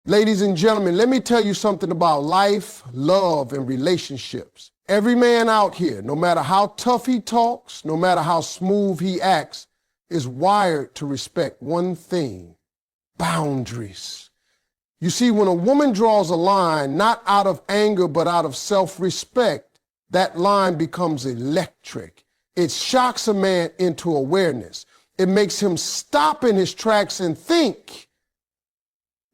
Ladies and gentlemen, let me tell you something about life, love, and relationships. Every man out here, no matter how tough he talks, no matter how smooth he acts, is wired to respect one thing: boundaries. You see, when a woman draws a line, not out of anger, but out of self-respect, that line becomes electric. It shocks a man into awareness. It makes him stop in his tracks and think,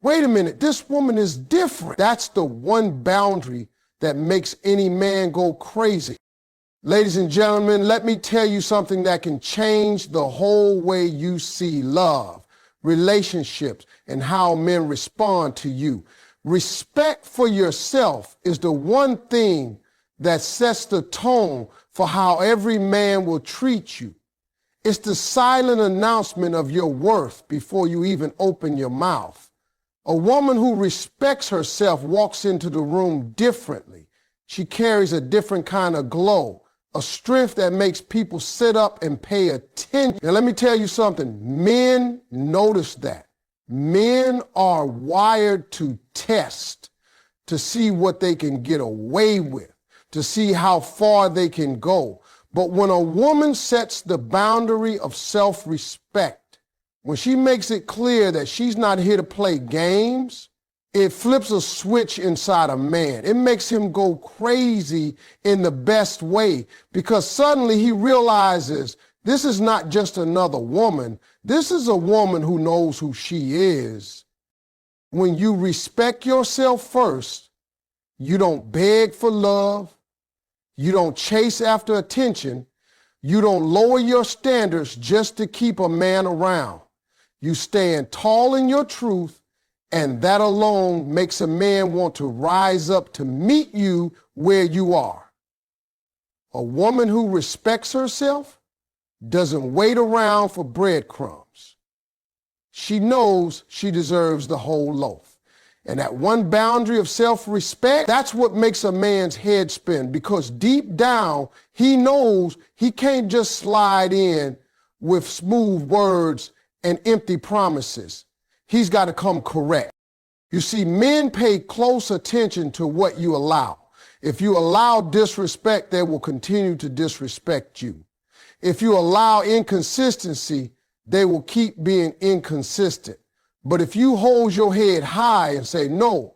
wait a minute, this woman is different. That's the one boundary that makes any man go crazy. Ladies and gentlemen, let me tell you something that can change the whole way you see love, relationships, and how men respond to you. Respect for yourself is the one thing that sets the tone for how every man will treat you. It's the silent announcement of your worth before you even open your mouth. A woman who respects herself walks into the room differently. She carries a different kind of glow, a strength that makes people sit up and pay attention. Now, let me tell you something. Men notice that. Men are wired to test, to see what they can get away with, to see how far they can go. But when a woman sets the boundary of self-respect, when she makes it clear that she's not here to play games, it flips a switch inside a man. It makes him go crazy in the best way, because suddenly he realizes this is not just another woman. This is a woman who knows who she is. When you respect yourself first, you don't beg for love. You don't chase after attention. You don't lower your standards just to keep a man around. You stand tall in your truth, and that alone makes a man want to rise up to meet you where you are. A woman who respects herself doesn't wait around for breadcrumbs. She knows she deserves the whole loaf. And that one boundary of self-respect, that's what makes a man's head spin, because deep down, he knows he can't just slide in with smooth words and empty promises. He's got to come correct. You see, men pay close attention to what you allow. If you allow disrespect, they will continue to disrespect you. If you allow inconsistency, they will keep being inconsistent. But if you hold your head high and say, no,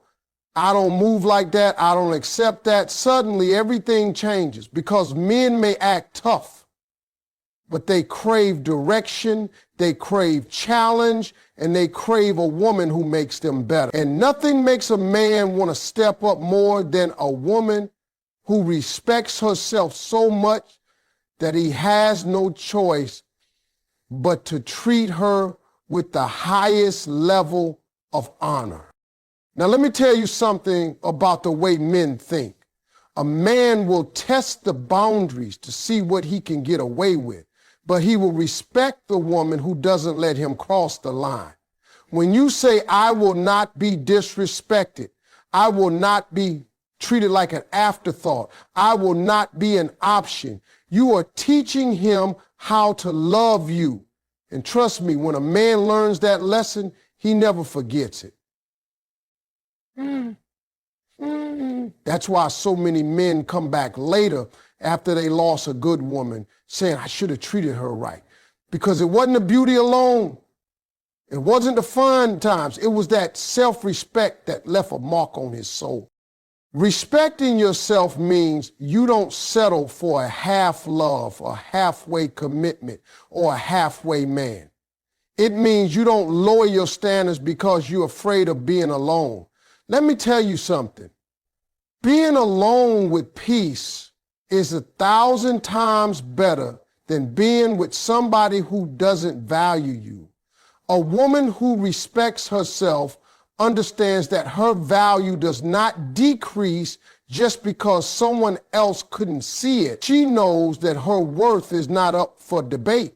I don't move like that, I don't accept that, suddenly everything changes, because men may act tough, but they crave direction, they crave challenge, and they crave a woman who makes them better. And nothing makes a man want to step up more than a woman who respects herself so much that he has no choice but to treat her with the highest level of honor. Now, let me tell you something about the way men think. A man will test the boundaries to see what he can get away with, but he will respect the woman who doesn't let him cross the line. When you say, I will not be disrespected, I will not be treated like an afterthought, I will not be an option, you are teaching him how to love you. And trust me, when a man learns that lesson, he never forgets it. That's why so many men come back later after they lost a good woman saying, I should have treated her right. Because it wasn't the beauty alone. It wasn't the fun times. It was that self-respect that left a mark on his soul. Respecting yourself means you don't settle for a half love, a halfway commitment, or a halfway man. It means you don't lower your standards because you're afraid of being alone. Let me tell you something. Being alone with peace is 1,000 times better than being with somebody who doesn't value you. A woman who respects herself understands that her value does not decrease just because someone else couldn't see it. She knows that her worth is not up for debate.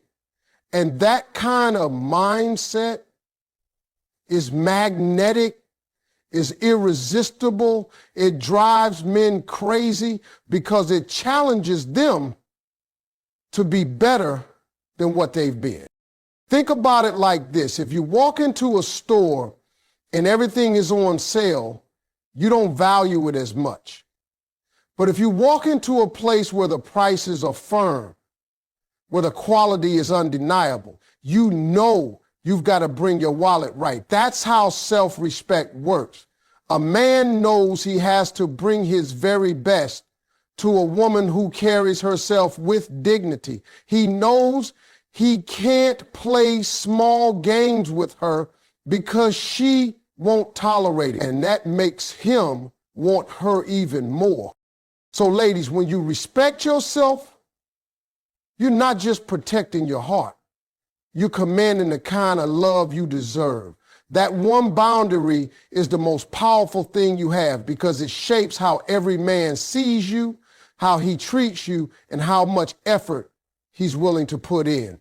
And that kind of mindset is magnetic, is irresistible. It drives men crazy because it challenges them to be better than what they've been. Think about it like this. If you walk into a store and everything is on sale, you don't value it as much. But if you walk into a place where the prices are firm, where the quality is undeniable, you know you've got to bring your wallet right. That's how self-respect works. A man knows he has to bring his very best to a woman who carries herself with dignity. He knows he can't play small games with her because she won't tolerate it. And that makes him want her even more. So ladies, when you respect yourself, you're not just protecting your heart. You're commanding the kind of love you deserve. That one boundary is the most powerful thing you have because it shapes how every man sees you, how he treats you, and how much effort he's willing to put in.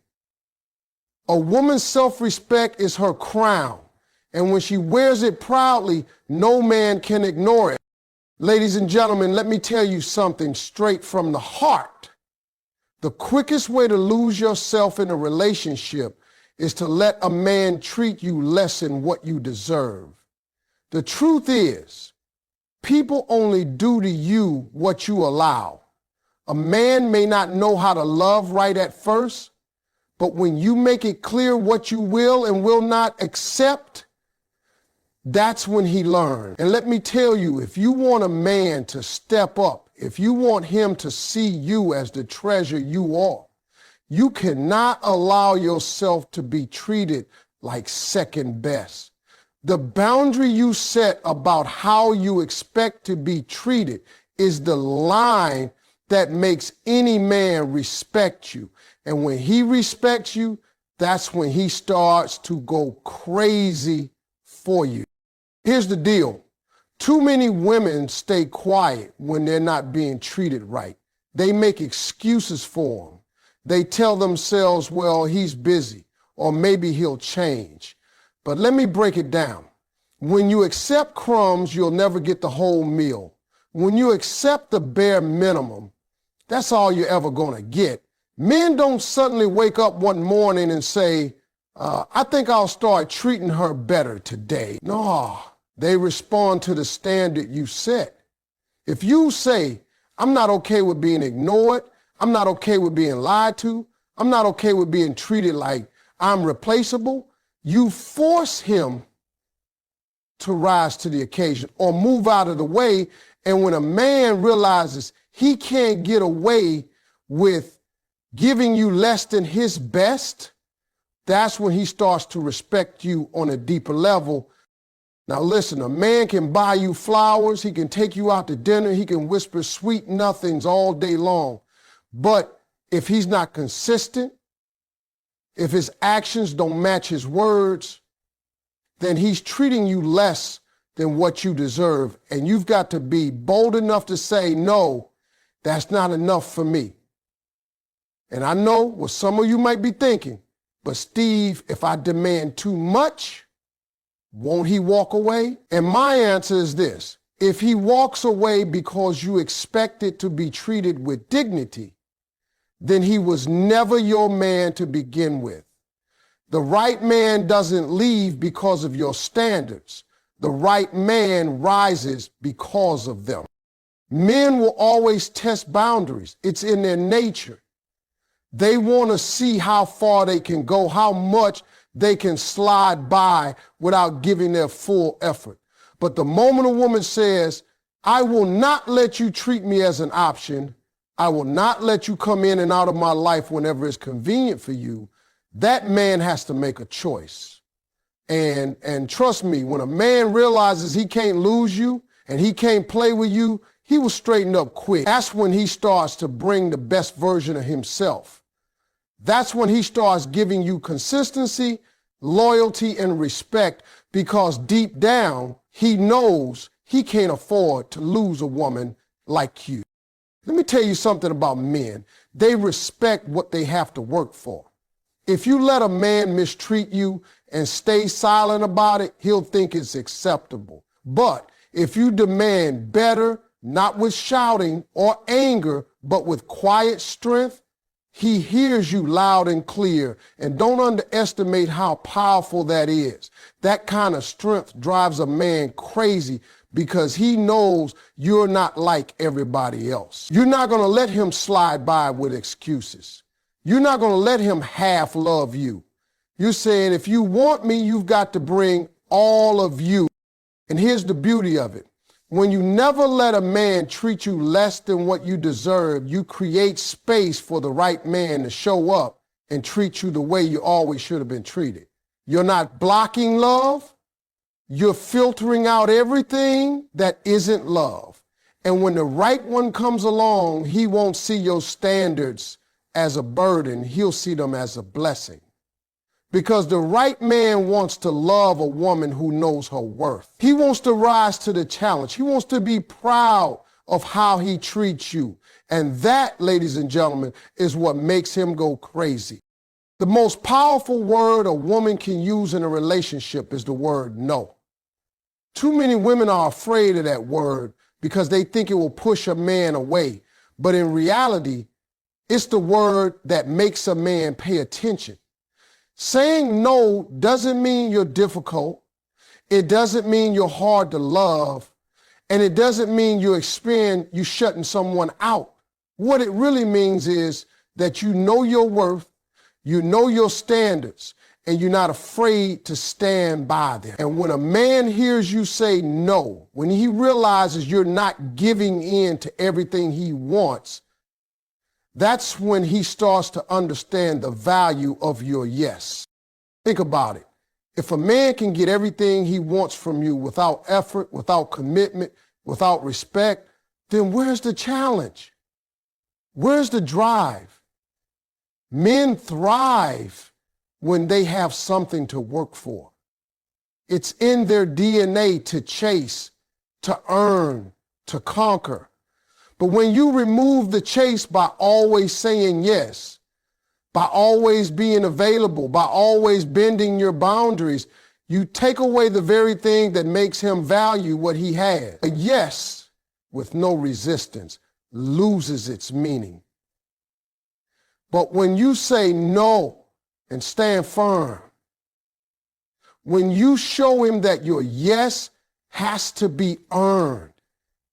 A woman's self-respect is her crown, and when she wears it proudly, no man can ignore it. Ladies and gentlemen, let me tell you something straight from the heart. The quickest way to lose yourself in a relationship is to let a man treat you less than what you deserve. The truth is, people only do to you what you allow. A man may not know how to love right at first, but when you make it clear what you will and will not accept, that's when he learns. And let me tell you, if you want a man to step up, if you want him to see you as the treasure you are, you cannot allow yourself to be treated like second best. The boundary you set about how you expect to be treated is the line that makes any man respect you. And when he respects you, that's when he starts to go crazy for you. Here's the deal. Too many women stay quiet when they're not being treated right. They make excuses for him. They tell themselves, well, he's busy, or maybe he'll change. But let me break it down. When you accept crumbs, you'll never get the whole meal. When you accept the bare minimum, that's all you're ever going to get. Men don't suddenly wake up one morning and say, I think I'll start treating her better today. No, they respond to the standard you set. If you say, I'm not okay with being ignored, I'm not okay with being lied to, I'm not okay with being treated like I'm replaceable, you force him to rise to the occasion or move out of the way. And when a man realizes he can't get away with giving you less than his best, that's when he starts to respect you on a deeper level. Now listen, a man can buy you flowers, he can take you out to dinner, he can whisper sweet nothings all day long. But if he's not consistent, if his actions don't match his words, then he's treating you less than what you deserve. And you've got to be bold enough to say, no, that's not enough for me. And I know what some of you might be thinking, but Steve, if I demand too much, won't he walk away? And my answer is this. If he walks away because you expected to be treated with dignity, then he was never your man to begin with. The right man doesn't leave because of your standards. The right man rises because of them. Men will always test boundaries. It's in their nature. They want to see how far they can go, how much they can slide by without giving their full effort. But the moment a woman says, I will not let you treat me as an option, I will not let you come in and out of my life whenever it's convenient for you, that man has to make a choice. And trust me, when a man realizes he can't lose you and he can't play with you, he will straighten up quick. That's when he starts to bring the best version of himself. That's when he starts giving you consistency, loyalty, and respect, because deep down, he knows he can't afford to lose a woman like you. Let me tell you something about men. They respect what they have to work for. If you let a man mistreat you and stay silent about it, he'll think it's acceptable. But if you demand better, not with shouting or anger, but with quiet strength, He hears you loud and clear, and don't underestimate how powerful that is. That kind of strength drives a man crazy because he knows you're not like everybody else. You're not going to let him slide by with excuses. You're not going to let him half love you. You're saying, if you want me, you've got to bring all of you. And here's the beauty of it. When you never let a man treat you less than what you deserve, you create space for the right man to show up and treat you the way you always should have been treated. You're not blocking love. You're filtering out everything that isn't love. And when the right one comes along, he won't see your standards as a burden. He'll see them as a blessing. Because the right man wants to love a woman who knows her worth. He wants to rise to the challenge. He wants to be proud of how he treats you. And that, ladies and gentlemen, is what makes him go crazy. The most powerful word a woman can use in a relationship is the word no. Too many women are afraid of that word because they think it will push a man away. But in reality, it's the word that makes a man pay attention. Saying no doesn't mean you're difficult. It doesn't mean you're hard to love. And it doesn't mean you're shutting someone out. What it really means is that you know your worth, you know your standards, and you're not afraid to stand by them. And when a man hears you say no, when he realizes you're not giving in to everything he wants, that's when he starts to understand the value of your yes. Think about it. If a man can get everything he wants from you without effort, without commitment, without respect, then where's the challenge? Where's the drive? Men thrive when they have something to work for. It's in their DNA to chase, to earn, to conquer. But when you remove the chase by always saying yes, by always being available, by always bending your boundaries, you take away the very thing that makes him value what he has. A yes with no resistance loses its meaning. But when you say no and stand firm, when you show him that your yes has to be earned,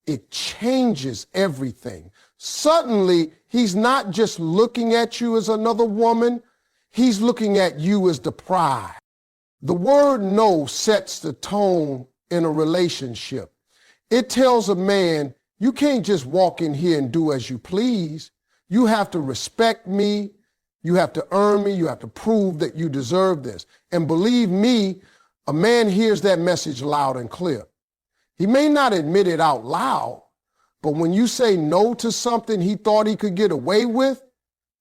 it changes everything. Suddenly, he's not just looking at you as another woman, he's looking at you as the prize. The word no sets the tone in a relationship. It tells a man, you can't just walk in here and do as you please. You have to respect me, you have to earn me, you have to prove that you deserve this. And believe me, a man hears that message loud and clear. He may not admit it out loud, but when you say no to something he thought he could get away with,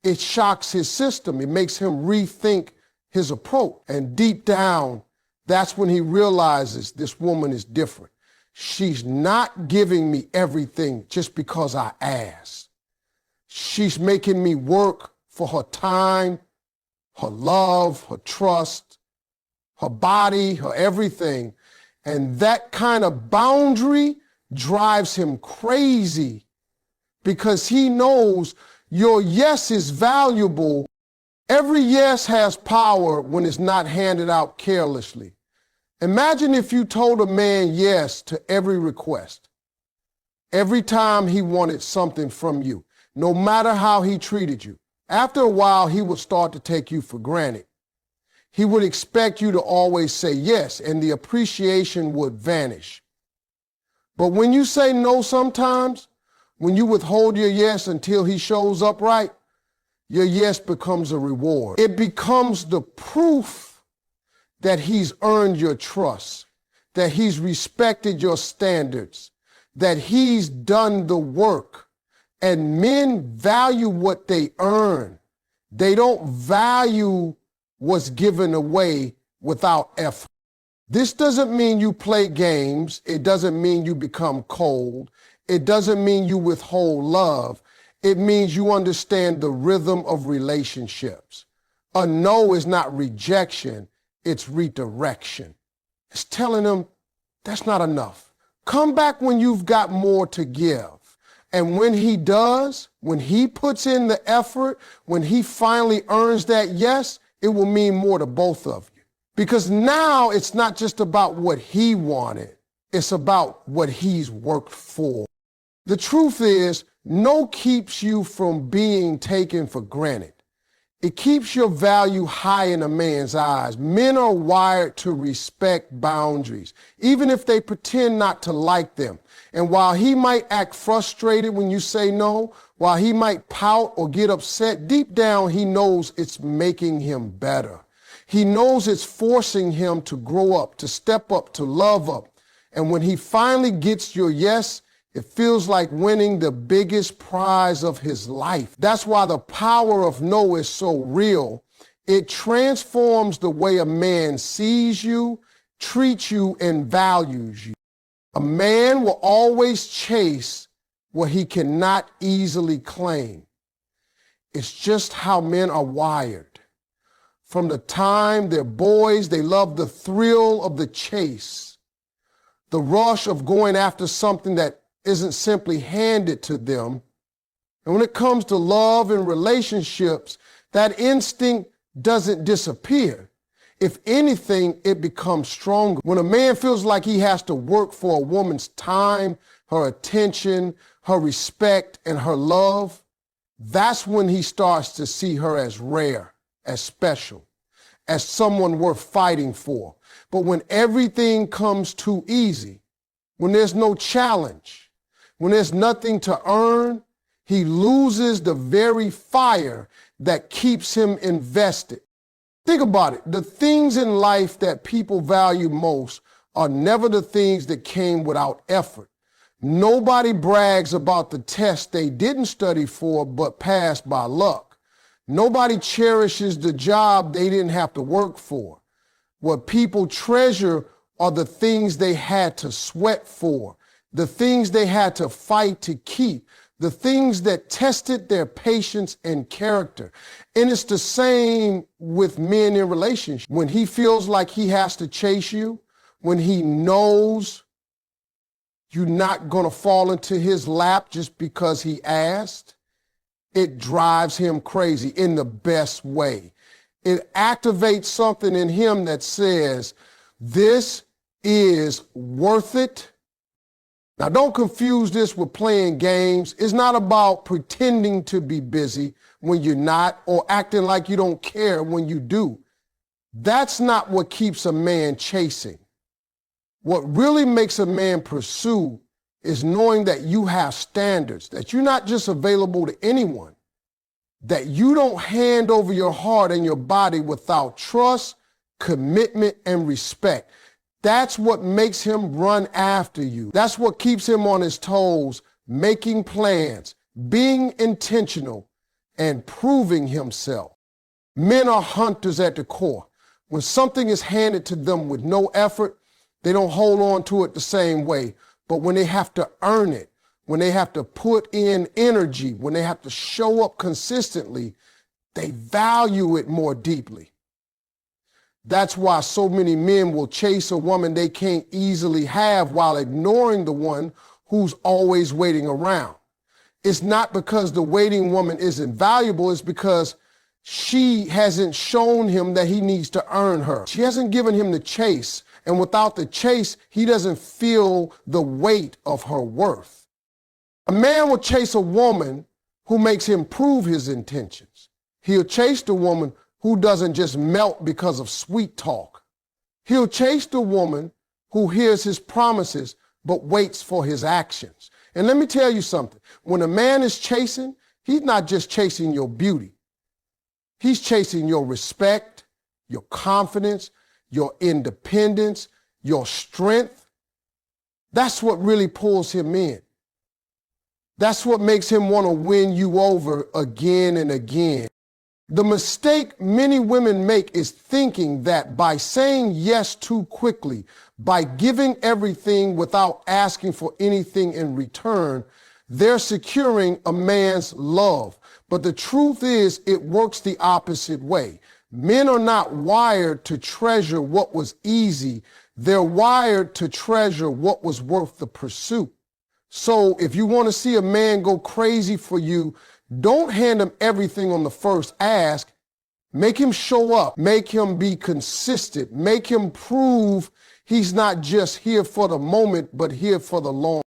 it shocks his system. It makes him rethink his approach. And deep down, that's when he realizes this woman is different. She's not giving me everything just because I asked. She's making me work for her time, her love, her trust, her body, her everything. And that kind of boundary drives him crazy because he knows your yes is valuable. Every yes has power when it's not handed out carelessly. Imagine if you told a man yes to every request, every time he wanted something from you, no matter how he treated you. After a while, he would start to take you for granted. He would expect you to always say yes, and the appreciation would vanish. But when you say no sometimes, when you withhold your yes until he shows up right, your yes becomes a reward. It becomes the proof that he's earned your trust, that he's respected your standards, that he's done the work. And men value what they earn. They don't value what's given away without effort. This doesn't mean you play games. It doesn't mean you become cold. It doesn't mean you withhold love. It means you understand the rhythm of relationships. A no is not rejection, it's redirection. It's telling them that's not enough. Come back when you've got more to give. And when he does, when he puts in the effort, when he finally earns that yes, it will mean more to both of you. Because now it's not just about what he wanted, it's about what he's worked for. The truth is, no keeps you from being taken for granted. It keeps your value high in a man's eyes. Men are wired to respect boundaries, even if they pretend not to like them. And while he might act frustrated when you say no, while he might pout or get upset, deep down he knows it's making him better. He knows it's forcing him to grow up, to step up, to love up. And when he finally gets your yes, it feels like winning the biggest prize of his life. That's why the power of no is so real. It transforms the way a man sees you, treats you, and values you. A man will always chase what he cannot easily claim. It's just how men are wired. From the time they're boys, they love the thrill of the chase, the rush of going after something that isn't simply handed to them. And when it comes to love and relationships, that instinct doesn't disappear. If anything, it becomes stronger. When a man feels like he has to work for a woman's time, her attention, her respect, and her love, that's when he starts to see her as rare, as special, as someone worth fighting for. But when everything comes too easy, when there's no challenge, when there's nothing to earn, he loses the very fire that keeps him invested. Think about it. The things in life that people value most are never the things that came without effort. Nobody brags about the test they didn't study for but passed by luck. Nobody cherishes the job they didn't have to work for. What people treasure are the things they had to sweat for, the things they had to fight to keep, the things that tested their patience and character. And it's the same with men in relationships. When he feels like he has to chase you, when he knows you're not going to fall into his lap just because he asked, it drives him crazy in the best way. It activates something in him that says, this is worth it. Now, don't confuse this with playing games. It's not about pretending to be busy when you're not or acting like you don't care when you do. That's not what keeps a man chasing. What really makes a man pursue is knowing that you have standards, that you're not just available to anyone, that you don't hand over your heart and your body without trust, commitment, and respect. That's what makes him run after you. That's what keeps him on his toes, making plans, being intentional, and proving himself. Men are hunters at the core. When something is handed to them with no effort, they don't hold on to it the same way. But when they have to earn it, when they have to put in energy, when they have to show up consistently, they value it more deeply. That's why so many men will chase a woman they can't easily have while ignoring the one who's always waiting around. It's not because the waiting woman isn't valuable, it's because she hasn't shown him that he needs to earn her. She hasn't given him the chase, and without the chase, he doesn't feel the weight of her worth. A man will chase a woman who makes him prove his intentions. He'll chase the woman who doesn't just melt because of sweet talk. He'll chase the woman who hears his promises but waits for his actions. And let me tell you something. When a man is chasing, he's not just chasing your beauty. He's chasing your respect, your confidence, your independence, your strength. That's what really pulls him in. That's what makes him want to win you over again and again. The mistake many women make is thinking that by saying yes too quickly, by giving everything without asking for anything in return, they're securing a man's love. But the truth is, it works the opposite way. Men are not wired to treasure what was easy. They're wired to treasure what was worth the pursuit. So if you want to see a man go crazy for you, don't hand him everything on the first ask. Make him show up. Make him be consistent. Make him prove he's not just here for the moment, but here for the long